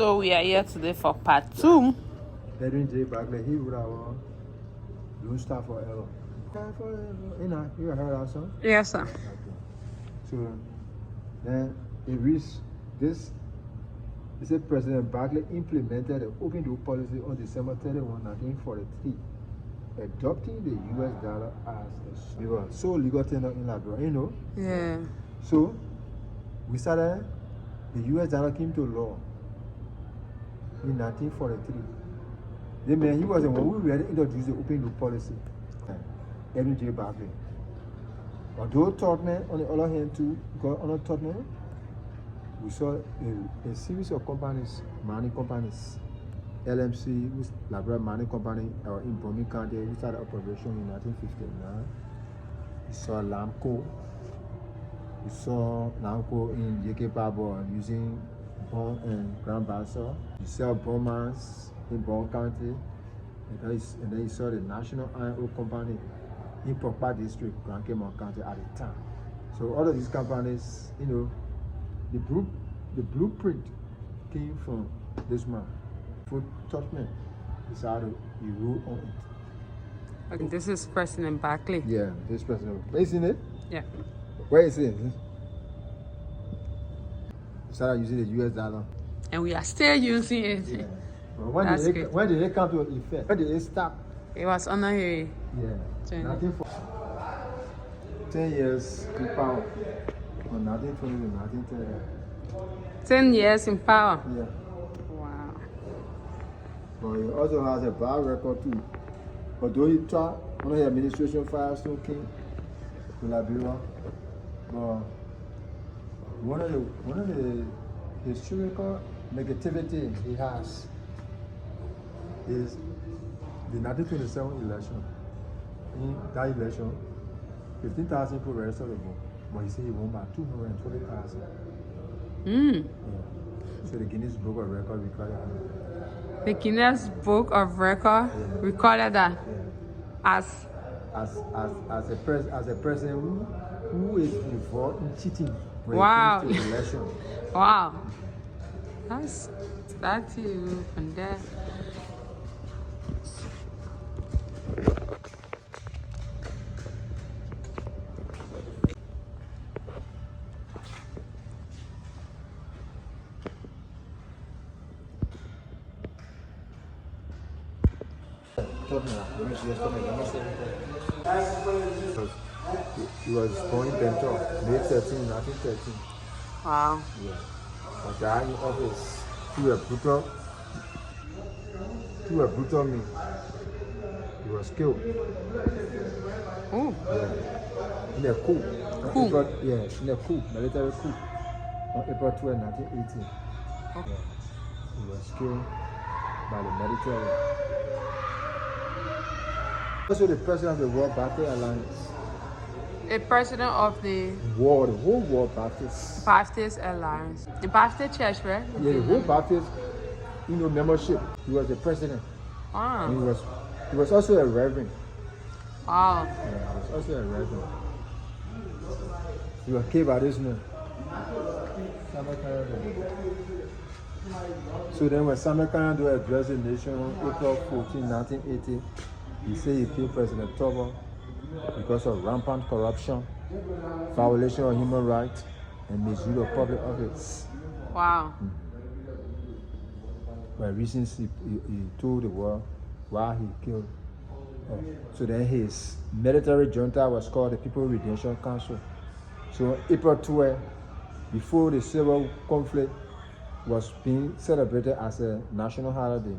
So we are here today for part 2. Edwin J. Barclay, he would have Lone Star Forever. You heard that song? Yes, sir. Okay. So then it reached this. It said President Barclay implemented the open door policy on December 31, 1943, adopting the US dollar as the sole legal tender in Liberia, you know? Yeah. So we started, the US dollar came to law in 1943. The man, he was the one who really introduced the open door policy. Edwin J. Barclay. Although Tottenham, on the other hand, too, because on Tottenham, we saw a series of companies, mining companies. LMC, which Liberia Mining Company, in Bromley County, we started operation in 1959. We saw Lamco. We saw Lamco in JK Babo using Bon and Grand Bassel. You saw Bowmans in Bon County. And then you saw the National Iron Ore Company in Pokpa District, Grand Cape County at the time. So all of these companies, you know, the blueprint came from this man. For Tottenham, is how you rule on it. Okay, this is President Barclay. Yeah, this president. Isn't it? Yeah. Where is it? Started using the US dollar. And we are still using it. Yeah. When did it come to effect? When did it stop? It was on a... Yeah. 10 years in power. From 1920 to 1930. 10 years in power. Yeah. Wow. But he also has a bad record too. Although he tried, one of the administration Firestone came to Liberia, but one of the historical negativity he has is the 1927 election. In that election, 15,000 people registered to vote, but he said he won by 220,000. Yeah. So the Guinness Book of Record recorded that. The Guinness Book of Record recorded that as a person who is involved in cheating when it wow. comes to election. Wow. That's you and there. He was born in Bento, May 13, 1913. Wow. Yeah. But died in office through a brutal means. He was killed. Oh. Yeah. In a coup. In a coup, military coup. On April 12, 1918. Okay. Yeah. He was killed by the military. Also the president of the World Baptist Alliance. The president of the whole World Baptist. Baptist Alliance. The Baptist Church, right? Yeah, the whole Baptist, membership. He was the president. Ah. And he was also a reverend. Wow. Yeah, he was also a reverend. He was killed by this man. So then when Samuel Kanyado addressed the nation on April 14, 1980, he said he killed President Tobo because of rampant corruption, violation of human rights, and misuse of public office. Wow. But recently he told the world why he killed. So then his military junta was called the People Redemption Council. So April 12, before the civil conflict was being celebrated as a national holiday,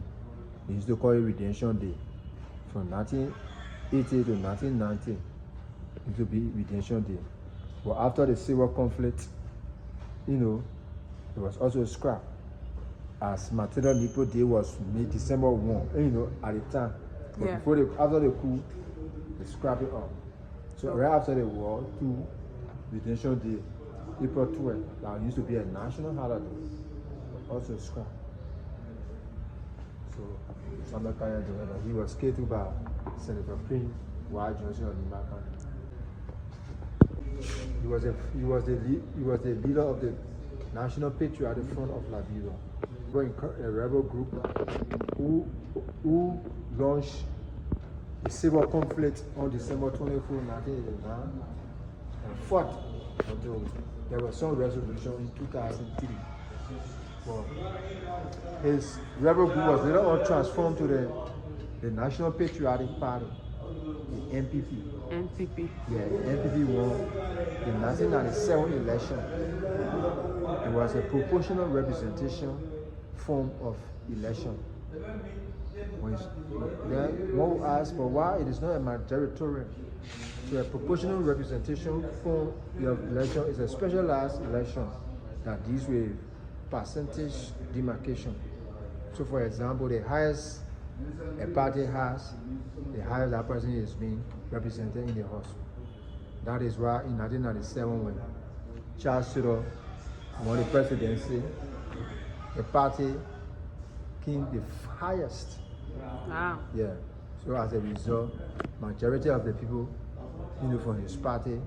they used to call it Redemption Day. From 1980 to 1990, it will be Redemption Day. But after the civil conflict, it was also scrapped. As Material Nipo Day was made December 1, at the time. But after the coup, they scrapped it up. So right after the war, Redemption Day, April 12, that used to be a national holiday, also scrapped. So Samuel Kanyado, he was killed by Senator Prince Weah Johnson of Liberian. He was the leader of the National Patriot at the front of Liberia. A rebel group who launched the civil conflict on December 24, 1989 and fought until there was some resolution in 2003. Well, his rebel group was later on transformed to the National Patriotic Party, the NPP. NPP. Yeah, the NPP won the 1997 election. It was a proportional representation form of election. Then one will ask, but why it is not a majoritarian? So a proportional representation form of election is a specialized election that deals with percentage demarcation. So for example, the highest a party has, the higher that person is being represented in the House. That is why in 1997 when Charles Sirleaf won the presidency, the party came the highest. Wow. Yeah. So as a result, majority of the people, from his party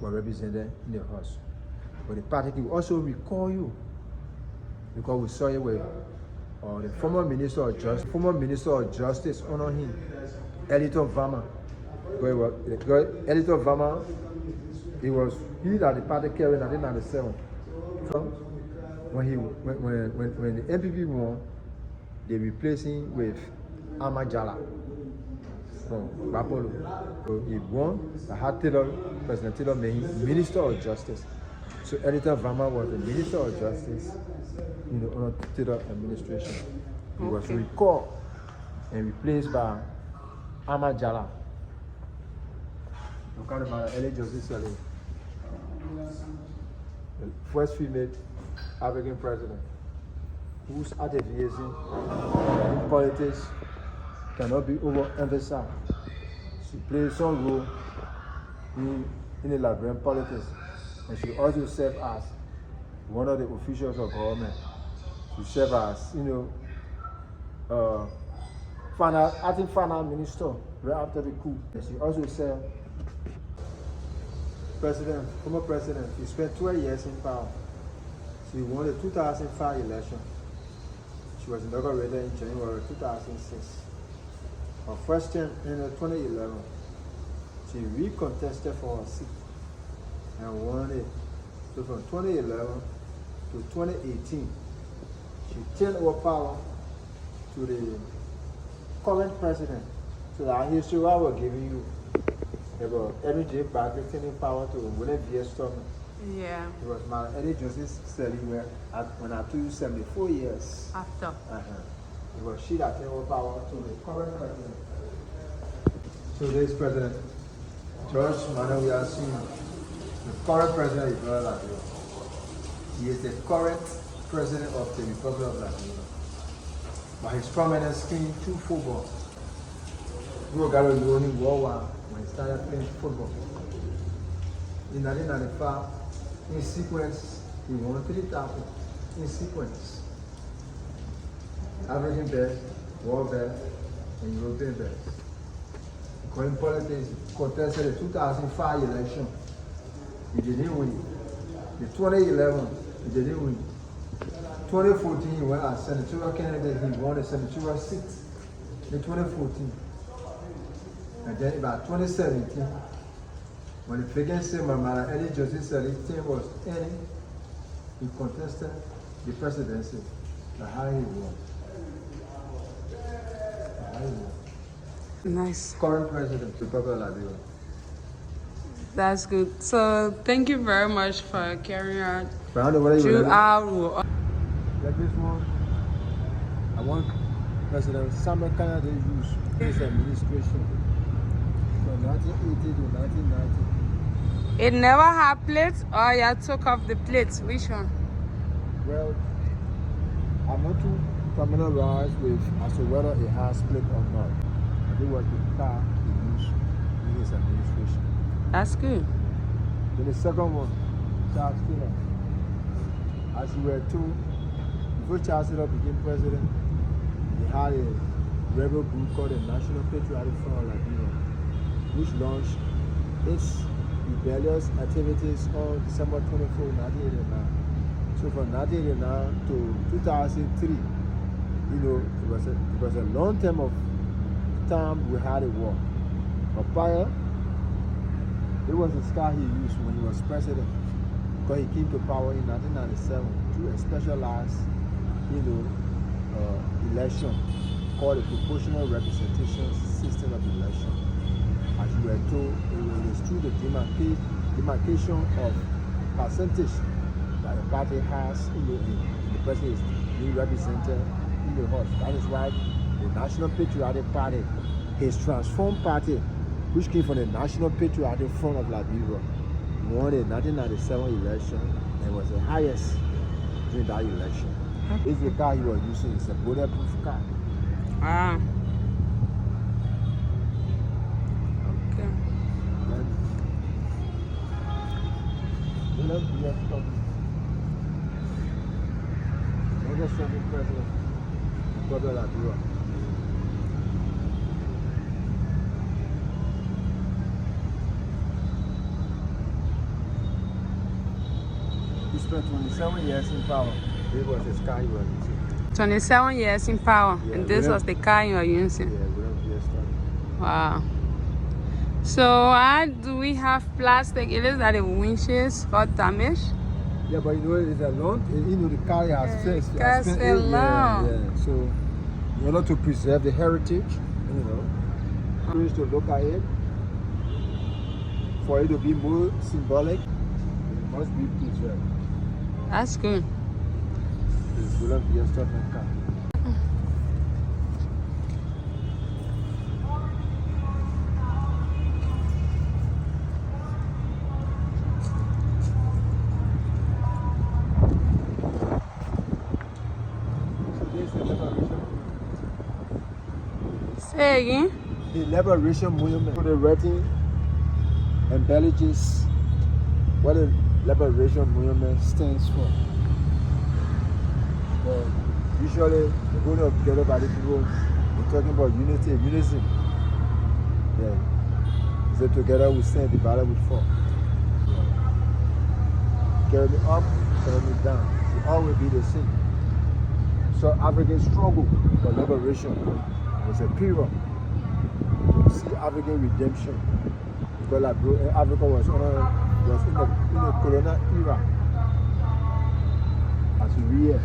were represented in the House. But the party can also recall you because we saw it with the former Minister of Justice, honor him, Eliton Vama. Eliton Vama, he that the party carried in 1997. So when the NPP won, they replaced him with Amajala from Bapolo. So he won. President Taylor made him Minister of Justice. So Eliton Vama was the Minister of Justice in the honor Taylor administration. He was recalled and replaced by Amajala. You can't remember Johnson Sirleaf, the first female African president whose activism in politics cannot be overemphasized. She played some role in the Liberian politics, and she also served as one of the officials of government. She served as, final minister right after the coup. And she also served former president. She spent 12 years in power. She won the 2005 election. She was inaugurated in January 2006. Her first term in 2011, she recontested for a seat and won it. So from 2011 to 2018, she turned over power to the current president. So that history I was giving you about J. Barclay turning power to William V. Stormy. Yeah. It was my Johnson Sirleaf when I told you 74 years After. It was she that turned over power to the current president. So this president, George Manuel Weah, the current president of Liberia. He is the current president of the Republic of Liberia. But his prominence came through football. We got to know him when he started playing football. In 1995, in sequence, he won 3 titles in sequence. African best, world best, and European best. In politics, he contested the 2005 election. He didn't win. The 2011, he didn't win. 2014, he went as senatorial candidate. He won the senatorial seat in 2014. And then about 2017, when the vacancy of Johnson Sirleaf team was ending, he contested the presidency. That's how he won. Nice. Current president of the Republic of Liberia. That's good. So thank you very much for carrying out through our role. Like this one, I want President Samuel Kennedy to use his administration from 1980 to 1990. It never had plates, or you took off the plates? Which one? Well, I'm not too familiarized with as to whether it has split or not. I think what the car he used in his administration. That's good. Then the second one, Charles Taylor. As you were told, before Charles Taylor became president, he had a rebel group called the National Patriotic Front of Liberia, which launched its rebellious activities on December 24, 1989. So from 1989 to 2003, it was a long term of time we had a war. But prior, it was the scar he used when he was president, because he came to power in 1997 through a specialized, election called a proportional representation system of election. As you were told, it was through the demarcation of percentage that the party has, and the person is being represented in the House. That is why the National Patriotic Party, his transformed party, which came from the National Patriotic Front of Liberia, won the 1997 election and was the highest during that election. This is the car he was using. It's a bulletproof car. Ah. Okay. Another serving president of Liberia. He spent 27 years in power. This was his car he was using. 27 years in power, Yeah, and this was the car you were using. Yeah, Weah started. Wow. So how do we have plastic? It is that the windshields got damaged. Yeah, but it's a long, the car has fixed. Cars are long. Yeah. So, in order to preserve the heritage, please to look at it, for it to be more symbolic, it must be preserved. That's good. It's Weah started car. Say again. The Liberation movement. So the writing embellishes what the Liberation movement stands for. But usually, they're going to get up at the people, they're talking about unity, unison. Yeah. So together we stand, divided we fall. Yeah. Carry me up, carry me down. It always be the same. So African struggle for liberation was a period to see African redemption, because Africa was in the colonial era. As we read.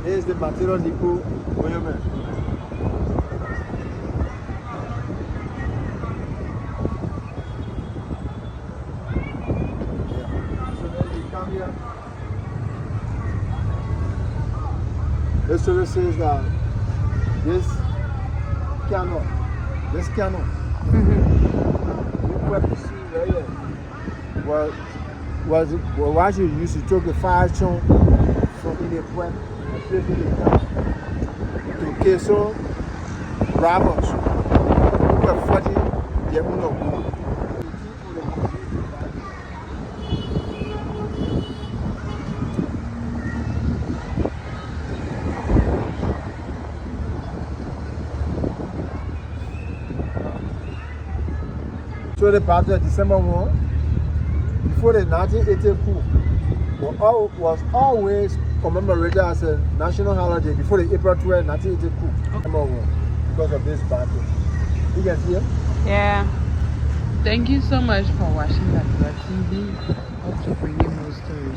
This is the material depot monument. So then you come here. This service says that this cannon, what you see right here, was why you used to take the fire chunk from in the point. To queso bravos, who are fighting the Uno. So the battle of December 1, before the 1980 coup, was always commemorated as a national holiday before the April 12, 1980 coup, because of this battle. You can see it? Yeah. Thank you so much for watching Liberia TV. Hope to bring you more stories.